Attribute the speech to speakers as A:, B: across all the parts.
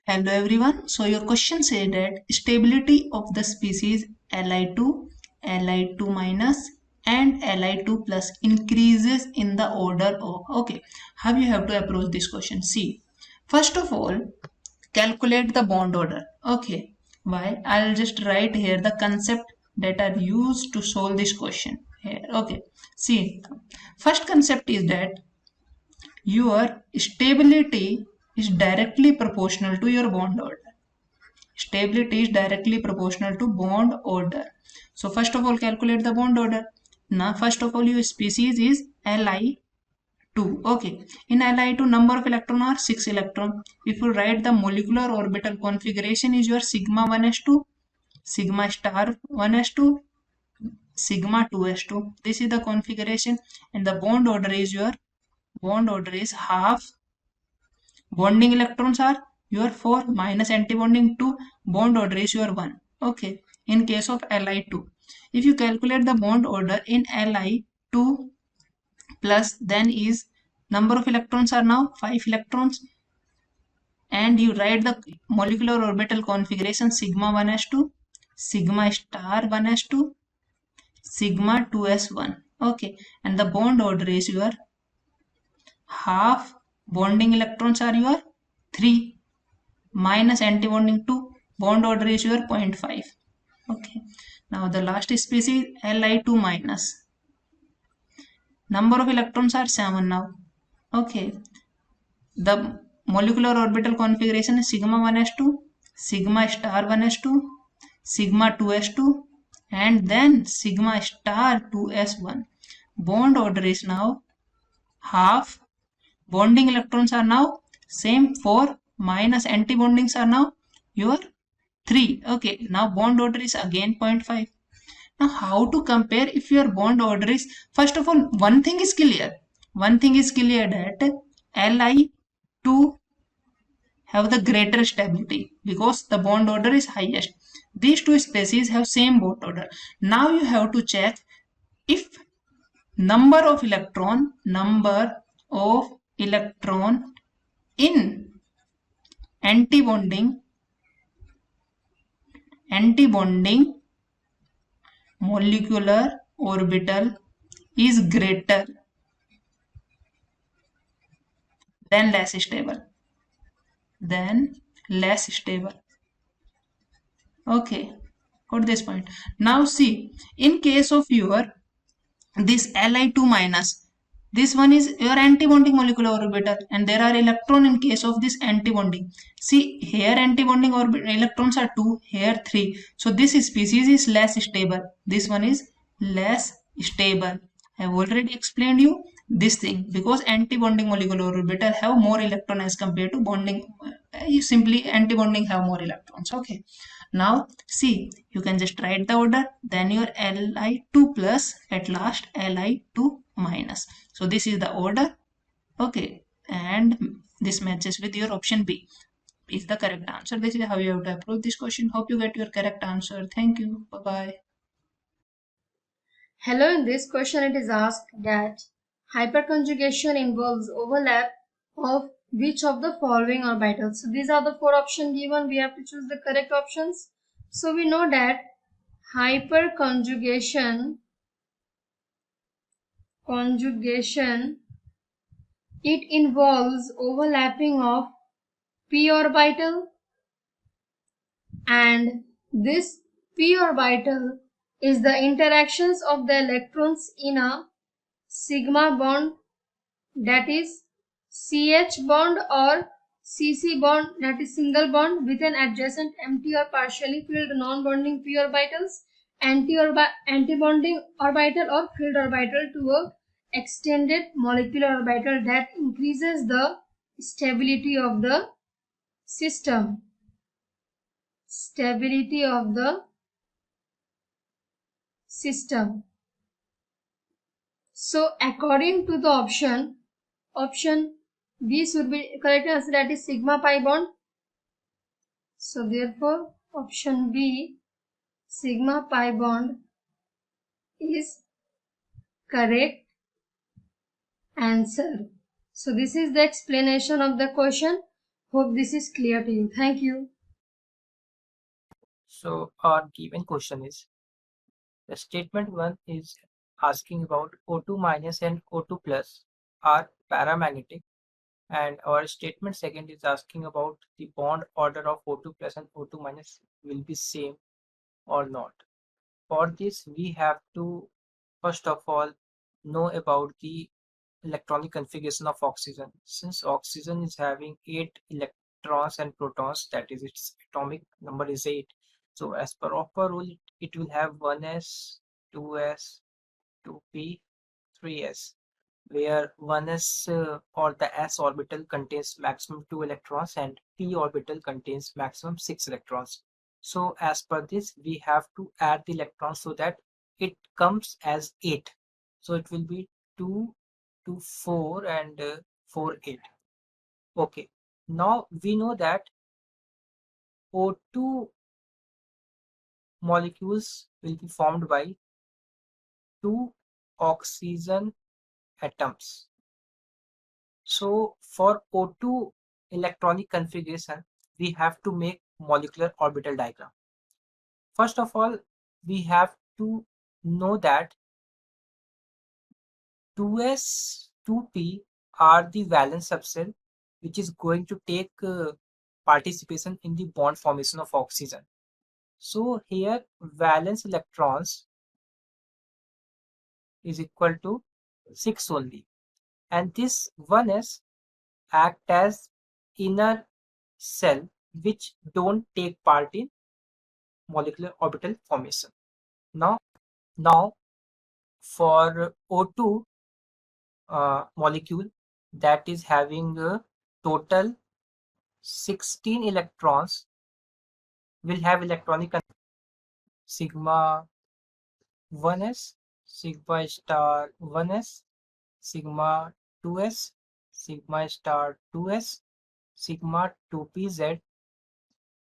A: Hello everyone. So your question said that stability of the species Li2, Li2 minus and Li2 plus increases in the order of. Okay, how you have to approach this question? See, first of all, calculate the bond order. Okay, why? I'll just write here the concept that are used to solve this question here. Okay, see, first concept is that your stability is directly proportional to your bond order. Stability is directly proportional to bond order. So first of all, calculate the bond order. Now, first of all, your species is Li2. Okay. In Li2, number of electron are 6 electron. If you write the molecular orbital configuration is your sigma 1s2, sigma star 1s2, sigma 2s2. This is the configuration, and the bond order is half. Bonding electrons are your 4 minus antibonding 2. Bond order is your 1. Okay. In case of Li2, if you calculate the bond order in Li2 plus, then is number of electrons are now 5 electrons, and you write the molecular orbital configuration sigma 1s2, sigma star 1s2, sigma 2s1. Okay. And the bond order is your half. Bonding electrons are your 3 minus antibonding 2. Bond order is your 0.5. Okay. Now the last species Li2 minus. Number of electrons are 7 now. Okay. The molecular orbital configuration is sigma 1s2, sigma star 1s2, sigma 2s2, and then sigma star 2s1. Bond order is now half. Bonding electrons are now same 4 minus antibondings are now your 3. Okay, now bond order is again 0.5. Now how to compare if your bond order is, first of all, one thing is clear. One thing is clear that Li2 have the greater stability because the bond order is highest. These two species have same bond order. Now you have to check if number of electron in antibonding molecular orbital is greater than less stable. Okay, got this point. Now see, in case of your this Li2 minus, this one is your antibonding molecular orbital, and there are electron in case of this antibonding. See here antibonding electrons are 2, here 3. So this species is less stable. This one is less stable. I have already explained you this thing because antibonding molecular orbital have more electron as compared to bonding. You simply antibonding have more electrons. Okay. Now see, you can just write the order, then your Li2 plus, at last Li2 minus. So this is the order. Okay, and this matches with your option B is the correct answer. This is how you have to approach this question. Hope you get your correct answer. Thank you. Bye bye.
B: Hello, in this question it is asked that hyperconjugation involves overlap of which of the following orbitals. So these are the 4 options given. We have to choose the correct options. So we know that hyperconjugation it involves overlapping of p orbital, and this p orbital is the interactions of the electrons in a sigma bond, that is CH bond, or CC bond, that is single bond, with an adjacent empty or partially filled non-bonding p orbitals, anti-bonding orbital or filled orbital to a extended molecular orbital that increases the stability of the system. Stability of the system. So according to the option B should be correct answer, that is sigma pi bond. So therefore option B, sigma pi bond, is correct answer. So this is the explanation of the question. Hope this is clear to you. Thank you.
C: So our given question is, the statement 1 is asking about O2 minus and O2 plus are paramagnetic, and our statement second is asking about the bond order of O2 plus and O2 minus will be same or not. For this, we have to first of all know about the electronic configuration of oxygen. Since oxygen is having 8 electrons and protons, that is its atomic number is 8. So as per proper rule, it will have 1s, 2s, 2p, 3s, where 1s or the s orbital contains maximum 2 electrons and p orbital contains maximum 6 electrons. So as per this, we have to add the electrons so that it comes as 8. So it will be 2 to 4 and 4, 8. Okay. Now we know that O2 molecules will be formed by 2 oxygen atoms. So for O2 electronic configuration, we have to make molecular orbital diagram. First of all, we have to know that 2s, 2p are the valence subshell which is going to take participation in the bond formation of oxygen. So here valence electrons is equal to 6 only, and this 1s act as inner cell which don't take part in molecular orbital formation. Now for O2 molecule that is having a total 16 electrons will have electronic sigma 1s, sigma star 1s, sigma 2s, sigma star 2s, sigma 2pz,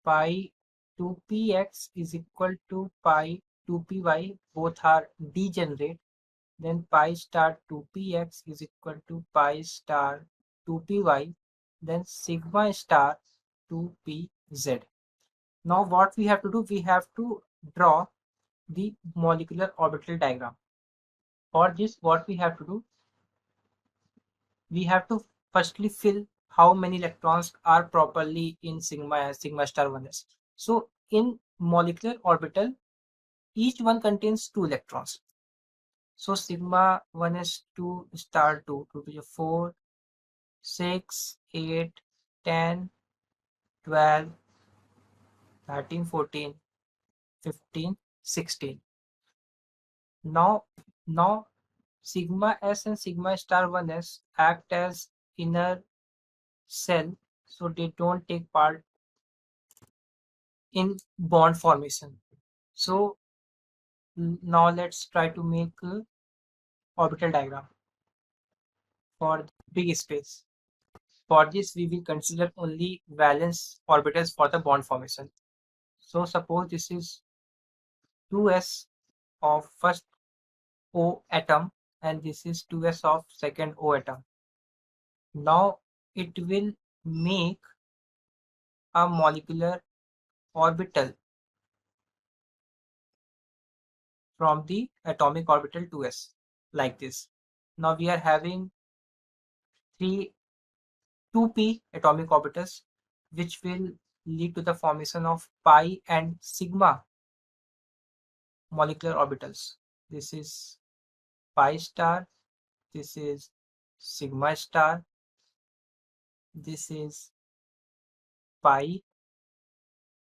C: pi 2px is equal to pi 2py, both are degenerate. Then pi star 2px is equal to pi star 2py, then sigma star 2pz. Now what we have to do, we have to draw the molecular orbital diagram. For this, what we have to do, we have to firstly fill how many electrons are properly in sigma star 1s. So in molecular orbital, each one contains 2 electrons. So sigma 1s 2 star 2 to be 4, 6, 8, 10, 12, 13, 14, 15, 16. Now sigma s and sigma star 1s act as inner cell, so they don't take part in bond formation. So now let's try to make a orbital diagram for the big space. For this, we will consider only valence orbitals for the bond formation. So suppose this is 2s of first O atom and this is 2s of second O atom. Now it will make a molecular orbital from the atomic orbital 2s like this. Now we are having 2p atomic orbitals which will lead to the formation of pi and sigma molecular orbitals. This is pi star, this is sigma star, this is pi,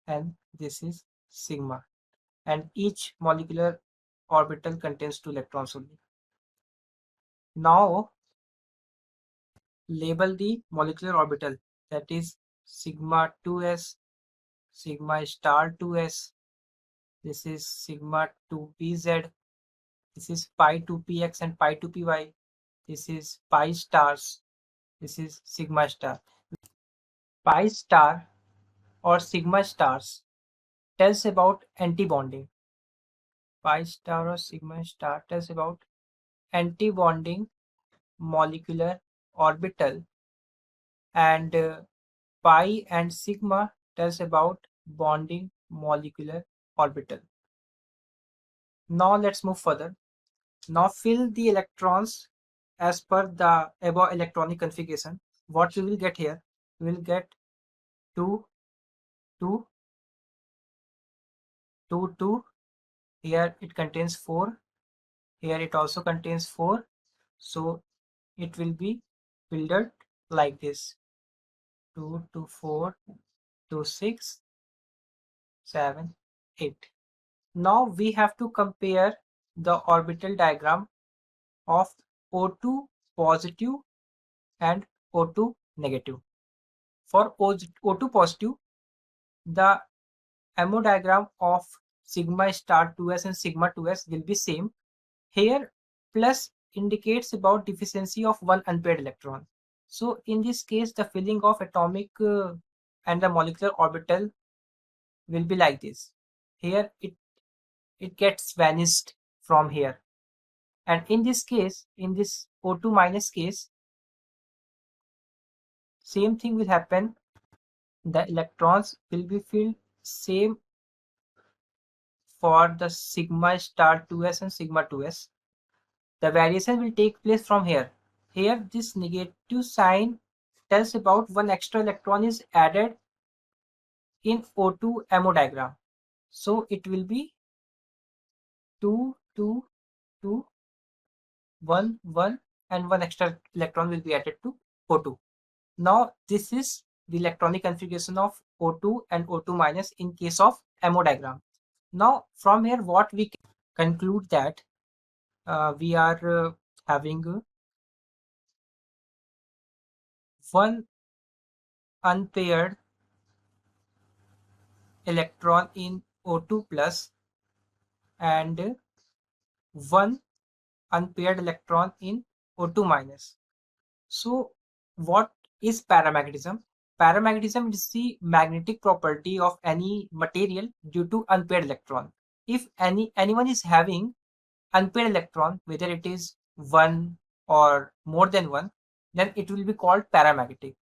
C: and this is sigma. And each molecular orbital contains 2 electrons only. Now label the molecular orbital, that is sigma 2s, sigma star 2s, this is sigma 2pz, this is pi 2px and pi 2py, this is pi stars, this is sigma star. Pi star or sigma stars tells about antibonding. Pi star or sigma star tells about antibonding molecular orbital, and pi and sigma tells about bonding molecular orbital. Now let's move further. Now fill the electrons as per the above electronic configuration. What we will get here? We will get 2, 2, 2, 2. Here it contains 4. Here it also contains 4. So it will be filled like this: 2, 2, 4, 2, 6, 7, 8. Now we have to compare the orbital diagram of O2 positive and O2 negative. For O2 positive, the MO diagram of sigma star 2s and sigma 2s will be same. Here plus indicates about deficiency of one unpaired electron. So in this case, the filling of atomic and the molecular orbital will be like this. Here it gets vanished from here. And in this case, in this O2 minus case, same thing will happen. The electrons will be filled same for the sigma star 2s and sigma 2s. The variation will take place from here. Here this negative sign tells about one extra electron is added in O2 MO diagram. So it will be 2, 2, 2, 1, 1, and one extra electron will be added to O2. Now this is the electronic configuration of O2 and O2 minus in case of MO diagram. Now from here what we can conclude that we are having one unpaired electron in O2 plus and one unpaired electron in O2 minus. So what is paramagnetism? Paramagnetism is the magnetic property of any material due to unpaired electron. If anyone is having unpaired electron, whether it is one or more than one, then it will be called paramagnetic.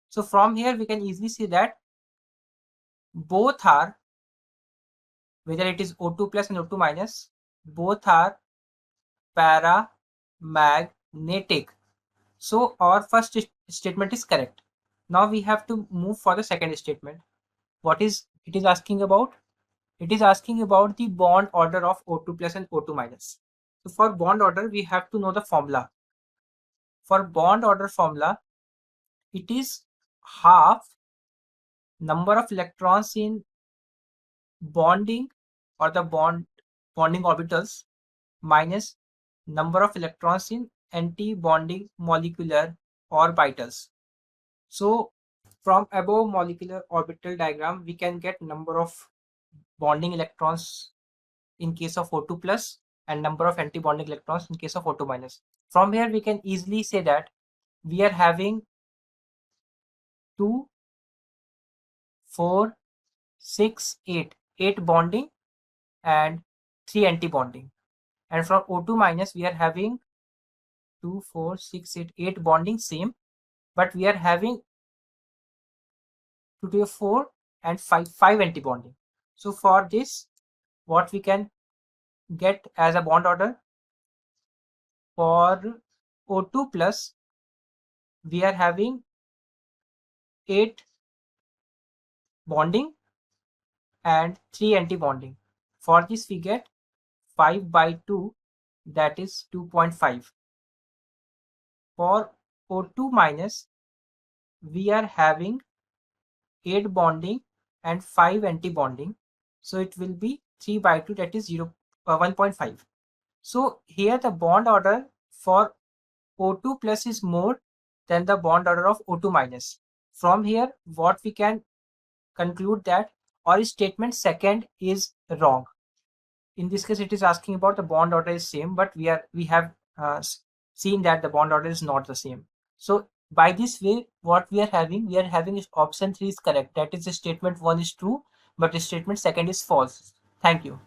C: So from here we can easily see that both are, whether it is O2 plus and O2 minus, both are paramagnetic. So our first statement is correct. Now we have to move for the second statement. What is it is asking about? It is asking about the bond order of O2 plus and O2 minus. So for bond order, we have to know the formula. For bond order formula, it is half number of electrons in bonding or the bonding orbitals minus number of electrons in anti-bonding molecular orbitals. So from above molecular orbital diagram, we can get number of bonding electrons in case of O2 plus and number of anti-bonding electrons in case of O2 minus. From here, we can easily say that we are having 2, 4, 6, 8, 8 bonding and 3 anti-bonding. And from O2 minus, we are having 2, 4, 6, 8, 8 bonding same, but we are having 2 to 4 and 5 anti-bonding. So for this, what we can get as a bond order for O2 plus, we are having 8 bonding and 3 anti-bonding. For this we get 5 by 2, that is 2.5. For O2 minus, we are having 8 bonding and 5 anti-bonding. So it will be 3 by 2, that is 1.5. So here the bond order for O2 plus is more than the bond order of O2 minus. From here, what we can conclude that our statement second is wrong. In this case, it is asking about the bond order is same, but we have seen that the bond order is not the same. So by this way, what we are having is option 3 is correct. That is the statement 1 is true, but the statement second is false. Thank you.